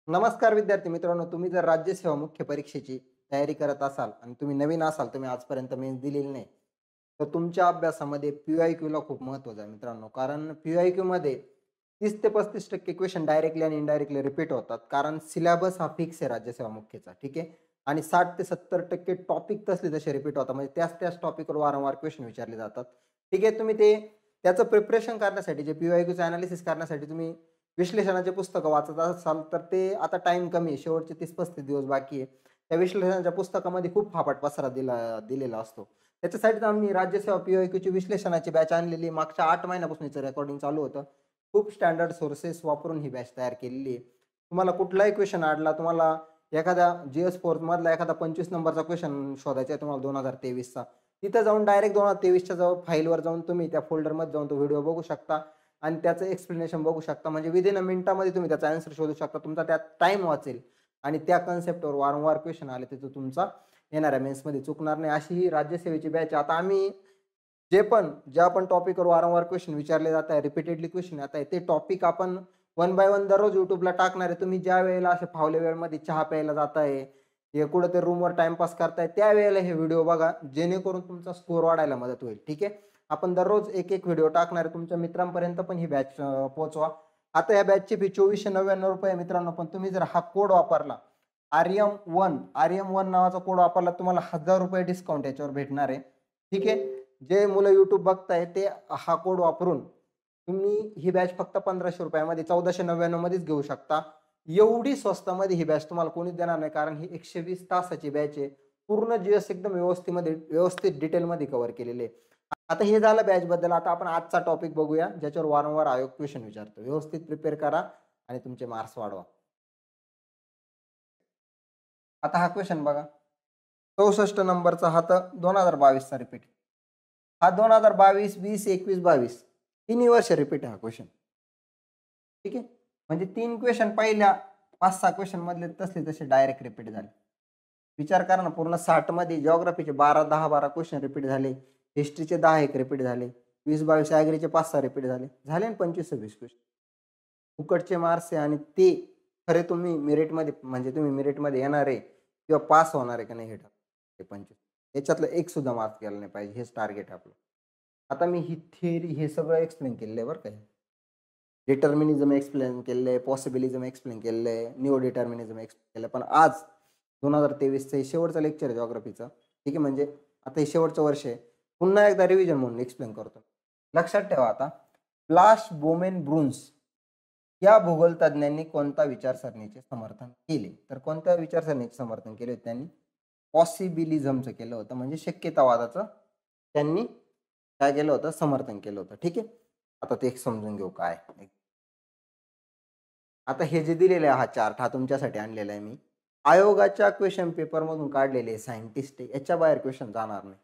नमस्कार विद्यार्थी मित्रांनो, तुम्ही जर राज्यसेवा मुख्य परीक्षेची तयारी करत असाल आणि तुम्ही नवीन असाल, तुम्ही आजपर्यंत मेन्स दिलेली नाही, तर तुमच्या अभ्यासामध्ये पी-वाय-क्यूला खूप महत्त्वाचं आहे मित्रांनो. कारण पी-वाय-क्यूमध्ये 30 ते 35% क्वेश्चन डायरेक्टली आणि इनडायरेक्टली रिपीट होतात. कारण सिलेबस हा फिक्स आहे राज्यसेवा मुख्यचा, ठीक आहे. आणि 60 ते 70% टॉपिक तसले तसे रिपीट होतात. म्हणजे त्याच टॉपिकवर वारंवार क्वेश्चन विचारले जातात. ठीक आहे, तुम्ही त्याचं प्रिपरेशन करण्यासाठी जे पी-वाय-क्यूचं एनालिसिस करण्यासाठी तुम्ही विश्लेषणाचे पुस्तकं वाचत असाल तर ते आता टाइम कमी आहे. शेवटचे 30-35 दिवस बाकी आहे. त्या विश्लेषणाच्या पुस्तकामध्ये खूप फाफाट पसारा दिलेला असतो. त्याच्यासाठीच आम्ही राज्यसेवा पी-वाय-क्यूची विश्लेषणाची बॅच आणलेली. मागच्या 8 महिन्यापासून हिचं रेकॉर्डिंग चालू होतं. खूप स्टँडर्ड सोर्सेस वापरून ही बॅच तयार केलेली आहे. तुम्हाला कुठलाही क्वेश्चन अडला, तुम्हाला एखादा जी-एस-4 मधला एखादा 25 नंबरचा क्वेश्चन शोधायचा आहे तुम्हाला 2023चा. तिथं जाऊन डायरेक्ट 2023च्या फाईलवर जाऊन तुम्ही त्या फोल्डरमध्ये जाऊन तो व्हिडिओ बघू शकता. आणि त्याचं एक्सप्लेनेशन बघू शकता. म्हणजे विदिन अ मिनिटामध्ये तुम्ही त्याचा आन्सर शोधू शकता. तुमचा त्यात टाईम वाचेल आणि त्या कन्सेप्टवर वारंवार क्वेश्चन आले तर तुमचा येणाऱ्या मेन्समध्ये चुकणार नाही. अशी ही राज्यसेवेची बॅच. आता आम्ही ज्या पण टॉपिकवर वारंवार क्वेश्चन विचारले जात आहे, रिपीटेडली क्वेश्चन येत आहे, ते टॉपिक आपण वन बाय वन दररोज YouTubeला टाकणार आहे. तुम्ही ज्या वेळेला असे फावल्या वेळेमध्ये चहा प्यायला जाताय, हे कुठेतरी रूमवर टाईमपास करताय, त्यावेळेला हे व्हिडिओ बघा, जेणेकरून तुमचा स्कोर वाढायला मदत होईल. ठीक आहे. आपण दररोज एक व्हिडिओ टाकणार आहे. तुमच्या मित्रांपर्यंत पण ही बॅच पोहोचवा. आता या बॅचची फी ₹2499 मित्रांनो. पण तुम्ही जर हा कोड वापरला आर्यम1 नावाचा कोड वापरला, तुम्हाला ₹1000 डिस्काउंट याच्यावर भेटणार आहे. ठीक आहे. जे मुलं YouTube बघताय ते हा कोड वापरून तुम्ही ही बॅच फक्त ₹1500 मध्ये 1499 मध्येच घेऊ शकता. एवढी स्वस्तामध्ये ही बॅच तुम्हाला कोणीच देणार नाही. कारण ही 120 तासाची बॅच आहे. पूर्ण जीएस एकदम व्यवस्थित डिटेलमध्ये कव्हर केलेले आहे. आता हे झालं बॅचबद्दल. आता आपण आजचा टॉपिक बघूया, ज्याच्यावर वारंवार आयोग क्वेश्चन विचारतो. व्यवस्थित प्रिपेअर करा आणि तुमचे मार्क्स वाढवा. आता हा क्वेश्चन बघा. 64 नंबरचा हा तर 2022चा रिपीट. हा 2022, 20, 21, 22 तिन्ही वर्ष रिपीट आहे हा क्वेश्चन. ठीक आहे. म्हणजे 3 क्वेश्चन पहिल्या 5-6 क्वेश्चन मधले तसले तसे डायरेक्ट रिपीट झाले. विचार करा ना, पूर्ण 60 मध्ये जिओग्राफीचे 10-12 क्वेश्चन रिपीट झाले. हिस्ट्रीचे 10 एक रिपीट झाले. 20-22 ॲग्रीचे 5-6 रिपीट झाले. झाले ना 25-26 क्वेश्चन. फुकटचे मार्क्स आहे आणि ते खरे तुम्ही तुम्ही मेरिटमध्ये येणार आहे किंवा पास होणार आहे का नाही हे ठरवा. हे 25 याच्यातलं एक सुद्धा मार्क्स गेला नाही पाहिजे, हेच टार्गेट आहे आपलं. आता मी ही थिअरी हे सगळं एक्सप्लेन केलेलं आहे बरं का. डिटर्मिनिझम एक्सप्लेन केलेलं आहे, पॉसिबिलिझम एक्सप्लेन केलेलं आहे, निओ डिटर्मिनिझम एक्सप्लेन केलं. पण आज 2023चं हे शेवटचं लेक्चर आहे जिओग्राफीचं. ठीक आहे. म्हणजे आता हे शेवटचं वर्ष आहे. पुन्हा एकदा रिव्हिजन म्हणून एक्सप्लेन करतो. लक्षात ठेवा आता, ब्लाश, बोमेन, ब्रुन्स या भूगोलतज्ञांनी कोणत्या विचारसरणीचे समर्थन केले? तर कोणत्या विचारसरणीचे समर्थन केले होते त्यांनी? पॉसिबिलिझमचं केलं होतं. म्हणजे शक्यतावादाचं त्यांनी काय केलं होतं? समर्थन केलं होतं. ठीक आहे. आता ते एक समजून घेऊ काय. आता हे जे दिलेलं आहे हा चार्ट, हा तुमच्यासाठी आणलेला आहे मी. आयोगाच्या क्वेश्चन पेपरमधून काढलेले सायंटिस्ट आहे. याच्या बाहेर क्वेश्चन जाणार नाही.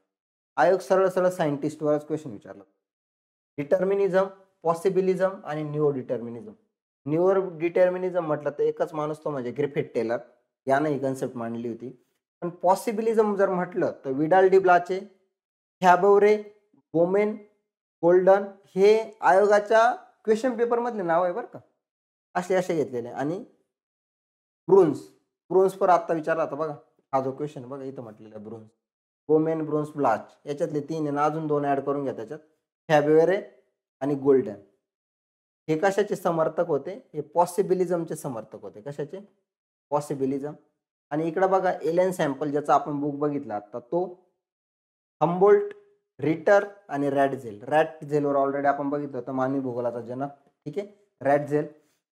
आयोग सरळ सायंटिस्टवरच क्वेश्चन विचारला. डिटर्मिनिझम, पॉसिबिलिझम आणि निओ डिटर्मिनिझम. निओ डिटर्मिनिझम म्हटलं तर एकच माणूस, तो म्हणजे ग्रिफिथ टेलर यानं ही कन्सेप्ट मांडली होती. पण पॉसिबिलिझम जर म्हटलं तर विडाल डी ब्लाचे, फॅबोरे, बोमेन, गोल्डन हे आयोगाच्या क्वेश्चन पेपरमधले नाव आहे बरं का. असे घेतलेले. आणि ब्रुन्स, पर आत्ता विचारला होता बघा. हा जो क्वेश्चन बघा इथं म्हटलेला आहे ब्रुन्स. बोमेन, ब्रुन्स, ब्लाच याच्यातले 3 आहे ना, अजून 2 ऍड करून घ्या त्याच्यात. फॅब्युअरे आणि गोल्डन. हे कशाचे समर्थक होते? हे पॉसिबिलिझमचे समर्थक होते. कशाचे? पॉसिबिलिझम. आणि इकडे बघा एलेन सॅम्पल, ज्याचा आपण बुक बघितला आता, तो हम्बोल्ट, रिटर आणि रॅटझेलवर ऑलरेडी आपण बघितलं होतं, मानवी भूगोलाचा जनक. ठीक आहे. रॅटझेल.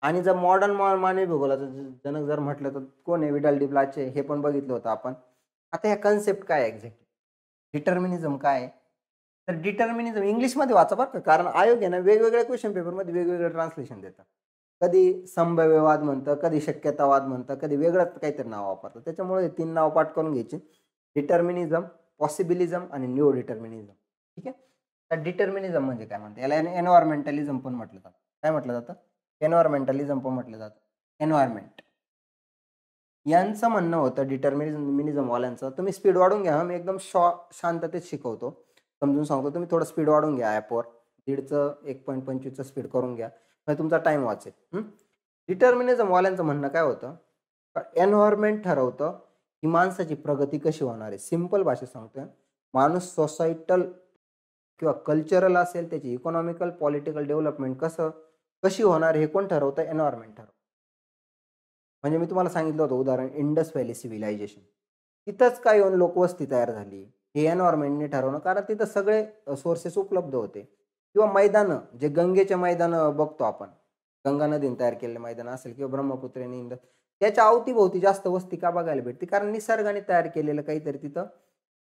आणि जर मॉडर्न मानवी भूगोलाचा जनक जर म्हटलं तर कोण आहे? Vidal de Blache. हे पण बघितलं होतं आपण. आता या कन्सेप्ट काय आहे एक्झॅक्टली? डिटर्मिनिझम काय आहे? तर डिटर्मिनिझम इंग्लिशमध्ये वाचा बरं का. कारण आयोग आहे ना, वेगवेगळ्या क्वेश्चन पेपरमध्ये वेगवेगळं ट्रान्सलेशन देतात. कधी संभाव्यवाद म्हणतं, कधी शक्यतावाद म्हणतं, कधी वेगळंच काहीतरी नाव वापरतं. त्याच्यामुळे 3 नाव पाठ करून घ्यायचे. डिटर्मिनिझम, पॉसिबिलिझम आणि निओ डिटर्मिनिझम. ठीक आहे. तर डिटर्मिनिझम म्हणजे काय म्हणतात? याला एन्व्हायरमेंटलिझम पण म्हटलं जातं. काय म्हटलं जातं? एन्व्हायरमेंटलिझम पण म्हटलं जातं. एन्व्हायरमेंट यांचं म्हणणं होतं डिटर्मिनिझम वाल्यांचं. तुम्ही स्पीड वाढून घ्या. मी एकदम शांततेत शिकवतो, समजून सांगतो. तुम्ही थोडं स्पीड वाढून घ्या ॲपवर. 1.5चं 1.25चं स्पीड करून घ्या. म्हणजे तुमचा टाइम वाचेल. डिटर्मिनिझम वाल्यांचं म्हणणं काय होतं, एन्व्हायरमेंट ठरवतं की माणसाची प्रगती कशी होणार आहे. सिंपल भाषेत सांगतोय, माणूस सोसायटल किंवा कल्चरल असेल, त्याची इकॉनॉमिकल, पॉलिटिकल डेव्हलपमेंट कशी होणार हे कोण ठरवतं? एन्व्हायरमेंट ठरवतं. म्हणजे मी तुम्हाला सांगितलं होतं उदाहरण इंडस व्हॅली सिव्हिलायझेशन. तिथंच काय येऊन लोकवस्ती तयार झाली. हे एन्व्हायरमेंटने ठरवणं कारण तिथं सगळे सोर्सेस उपलब्ध होते. किंवा मैदानं, जे गंगेचे मैदानं बघतो आपण. गंगा नदीने तयार केलेले मैदान असेल किंवा ब्रह्मपुत्रेने त्याच्या अवतीभोवती जास्त वस्ती का बघायला भेटते? कारण निसर्गाने तयार केलेलं काहीतरी तिथं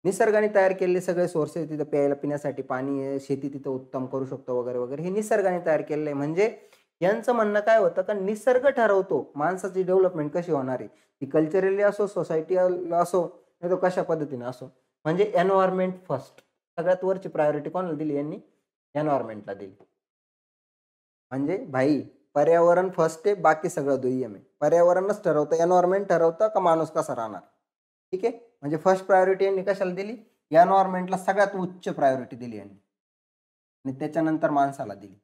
निसर्गाने तयार केलेले सगळे सोर्सेस तिथं प्यायला पिण्यासाठी पाणी आहे, शेती तिथं उत्तम करू शकतो वगैरे, वगैरे. हे निसर्गाने तयार केलेलं आहे. म्हणजे यांचं म्हणणं काय होतं का निसर्ग ठरवतो माणसाची डेव्हलपमेंट कशी होणार आहे. ती कल्चरली असो, सोसायटीला असो, नाही तर कशा पद्धतीने असो. म्हणजे एन्व्हायरमेंट फर्स्ट. सगळ्यात वरची प्रायोरिटी कोणाला दिली यांनी? एन्व्हायरमेंटला दिली. म्हणजे भाई पर्यावरण फर्स्ट आहे, बाकी सगळं दुय्यम आहे. पर्यावरणच ठरवतं, एन्व्हायरमेंट ठरवतं का माणूस कसा राहणार. ठीक आहे. म्हणजे फर्स्ट प्रायोरिटी यांनी कशाला दिली? एन्व्हायरमेंटला सगळ्यात उच्च प्रायोरिटी दिली यांनी आणि त्याच्यानंतर माणसाला दिली.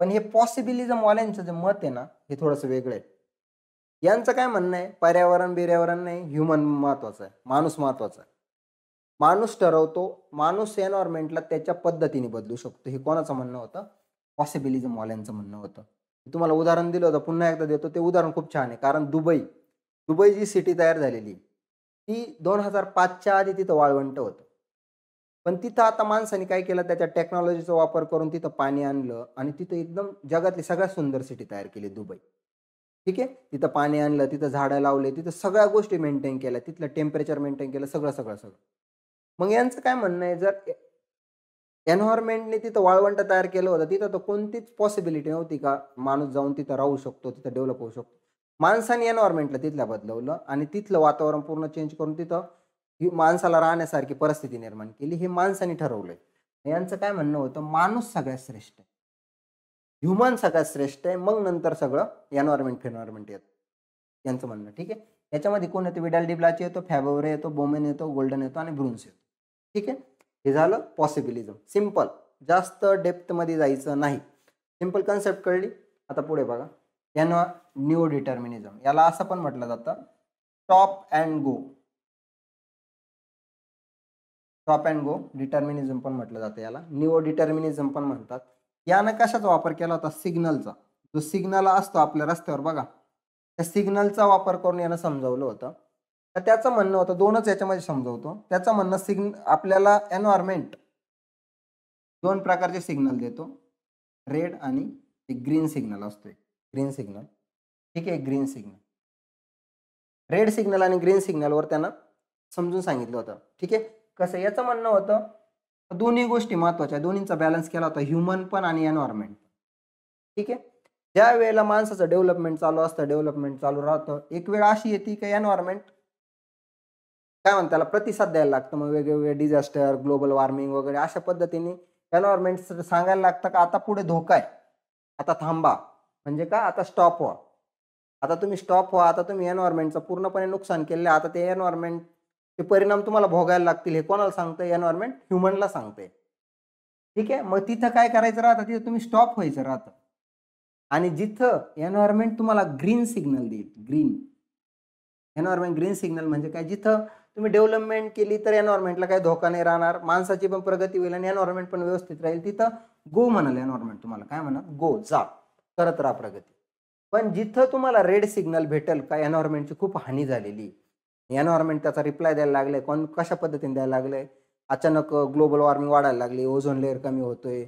पण हे पॉसिबिलिझम वाल्यांचं जे मत आहे ना, हे थोडंसं वेगळं आहे. यांचं काय म्हणणं आहे, पर्यावरण नाही, ह्युमन महत्वाचं आहे, माणूस महत्वाचा आहे. माणूस ठरवतो, माणूस एन्व्हायरमेंटला त्याच्या पद्धतीने बदलू शकतो. हे कोणाचं म्हणणं होतं? पॉसिबिलिझम वाल्यांचं म्हणणं होतं. मी तुम्हाला उदाहरण दिलं होतं, पुन्हा एकदा देतो. ते उदाहरण खूप छान आहे. कारण दुबई जी सिटी तयार झालेली ती 2005च्या आधी तिथं वाळवंट होतं. पण तिथं आता माणसाने काय केलं, त्याच्या टेक्नॉलॉजीचा वापर करून तिथं पाणी आणलं आणि तिथं एकदम जगातली सगळ्यात सुंदर सिटी तयार केली दुबई. ठीक आहे. तिथं पाणी आणलं, तिथं झाडं लावले, तिथं सगळ्या गोष्टी मेंटेन केल्या, तिथलं टेम्परेचर मेंटेन केलं, सगळं. मग यांचं काय म्हणणं आहे, जर एन्व्हायरमेंटने तिथं वाळवंट तयार केलं होतं, तिथं तर कोणतीच पॉसिबिलिटी नव्हती का माणूस जाऊन तिथं राहू शकतो, तिथं डेव्हलप होऊ शकतो. माणसाने एन्व्हायरमेंटला तिथल्या बदलवलं आणि तिथलं वातावरण पूर्ण चेंज करून तिथं ही माणसाला राहण्यासारखी परिस्थिती निर्माण केली. हे माणसाने ठरवलंय. यांचं काय म्हणणं होतं, माणूस सगळ्यात श्रेष्ठ आहे. ह्युमन सगळ्यात श्रेष्ठ आहे. मग नंतर सगळं एन्व्हायरमेंट येतं. यांचं म्हणणं. ठीक आहे. याच्यामध्ये कोण येतो? विडाल डिब्लाची येतो, फॅबोरे येतो, बोमेन येतो, गोल्डन येतो आणि ब्रुन्स येतो. ठीक आहे. हे झालं पॉसिबिलिझम. सिंपल. जास्त डेप्थमध्ये जायचं नाही. सिंपल कन्सेप्ट कळली. आता पुढे बघा. New determinism. याला असं पण म्हटलं जातं stop and go. Stop and go determinism पण म्हटलं जातं याला. न्यू डिटर्मिनिझम पण म्हणतात. यानं कशाचा वापर केला होता? सिग्नलचा. जो सिग्नल असतो आपल्या रस्त्यावर बघा, त्या सिग्नलचा वापर करून यानं समजावलं होतं. तर त्याचं म्हणणं होतं, दोनच याच्यामध्ये समजवतो. त्याचं म्हणणं आपल्याला एन्व्हायरमेंट दोन प्रकारचे सिग्नल देतो, रेड आणि ग्रीन सिग्नल असतोय. Green signal. ठीक आहे. ग्रीन सिग्नल, रेड सिग्नल आणि ग्रीन सिग्नलवर त्यानं समजून सांगितलं होतं. ठीक आहे. कसं याचं म्हणणं होतं, दोन्ही गोष्टी महत्वाच्या, दोन्हींचा बॅलन्स केला होता, ह्युमन पण आणि एन्व्हायरमेंट. ठीक आहे. ज्या वेळेला माणसाचं डेव्हलपमेंट चालू असतं, डेव्हलपमेंट चालू राहतं, एक वेळ अशी येते की एन्व्हायरमेंट काय म्हणतात त्याला प्रतिसाद द्यायला लागतं. मग वेगवेगळे डिझास्टर, ग्लोबल वॉर्मिंग वगैरे अशा पद्धतीने एन्व्हायरमेंट सांगायला लागतं का आता पुढे धोका आहे, आता थांबा. म्हणजे का? आता स्टॉप व्हा. आता तुम्ही स्टॉप व्हा. आता तुम्ही एन्व्हायरमेंटचं पूर्णपणे नुकसान केलं. आता ते एन्व्हायरमेंटचे परिणाम तुम्हाला भोगायला लागतील. हे कोणाला सांगतंय? एन्व्हायरमेंट ह्युमनला सांगतंय. ठीक आहे. मग तिथं काय करायचं राहतं? तिथं तुम्ही स्टॉप व्हायचं राहतं. आणि जिथं एन्व्हायरमेंट तुम्हाला ग्रीन सिग्नल देईल, ग्रीन सिग्नल म्हणजे काय? जिथं तुम्ही डेव्हलपमेंट केली तर एन्व्हायरमेंटला काही धोका नाही राहणार, माणसाची पण प्रगती होईल आणि एन्व्हायरमेंट पण व्यवस्थित राहील. तिथं गो म्हणाल एन्व्हायरमेंट तुम्हाला. काय म्हणा? गो, जा, करत राहा प्रगती. पण जिथं तुम्हाला रेड सिग्नल भेटेल का एन्व्हायरमेंटची खूप हानी झालेली, एन्व्हायरमेंट त्याचा रिप्लाय द्यायला लागलाय, कशा पद्धतीने द्यायला लागलंय, अचानक ग्लोबल वॉर्मिंग वाढायला लागली, ओझोन लेअर कमी होतोय,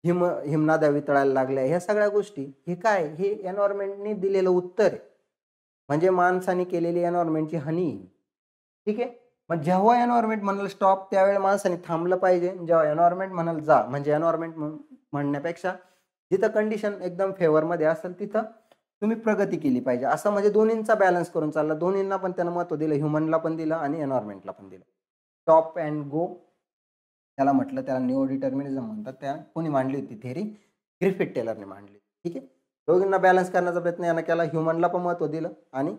हिमनद्या वितळायला लागल्या, ह्या सगळ्या गोष्टी हे काय? हे एन्व्हायरमेंटने दिलेलं उत्तर आहे. म्हणजे माणसाने केलेली एन्व्हायरमेंटची हानी. ठीक आहे. मग जेव्हा एन्व्हायरमेंट म्हणाल स्टॉप, त्यावेळेला माणसाने थांबलं पाहिजे. जेव्हा एन्व्हायरमेंट म्हणाल जा, म्हणजे एन्व्हायरमेंट म्हणण्यापेक्षा जिथं कंडिशन एकदम फेवरमध्ये असेल तिथं तुम्ही प्रगती केली पाहिजे. असं म्हणजे दोन्हींचा बॅलन्स करून चालला. दोन्हींना पण त्यानं महत्व दिलं, ह्युमनला पण दिलं आणि एन्व्हायरमेंटला पण दिलं. स्टॉप अँड गो त्याला म्हटलं, त्याला न्यू डिटर्मिनिझम म्हणतात. त्या कोणी मांडली होती थेअरी? ग्रिफिथ टेलरने मांडली. ठीक आहे. दोघींना बॅलन्स करण्याचा प्रयत्न यानं केला. ह्युमनला पण महत्व दिलं आणि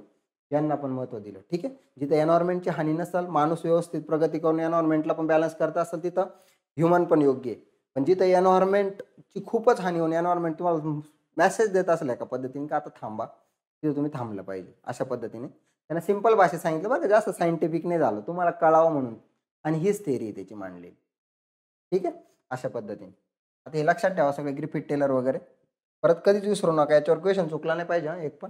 यांना पण महत्व दिलं. ठीक आहे. जिथे एन्व्हायरमेंटची हानी नसेल, माणूस व्यवस्थित प्रगती करून एन्व्हायरमेंटला पण बॅलन्स करत असेल, तिथं ह्युमन पण योग्य आहे. पण जिथे एन्व्हायरमेंटची खूपच हानी होऊन एन्व्हायरमेंट तुम्हाला मेसेज देत असल्या एका पद्धतीने का आता थांबा, तिथे तुम्ही थांबलं पाहिजे. अशा पद्धतीने त्यांना सिंपल भाषेत सांगितलं बरं का, जास्त सायंटिफिक नाही झालं. तुम्हाला कळावं म्हणून आणि हीच थिअरी आहे त्याची मांडलेली. ठीक आहे? अशा पद्धतीने. आता हे लक्षात ठेवा सगळे ग्रिफिथ टेलर वगैरे. परत कधीच विसरू नका. याच्यावर क्वेशन चुकला नाही पाहिजे हां, एक पण.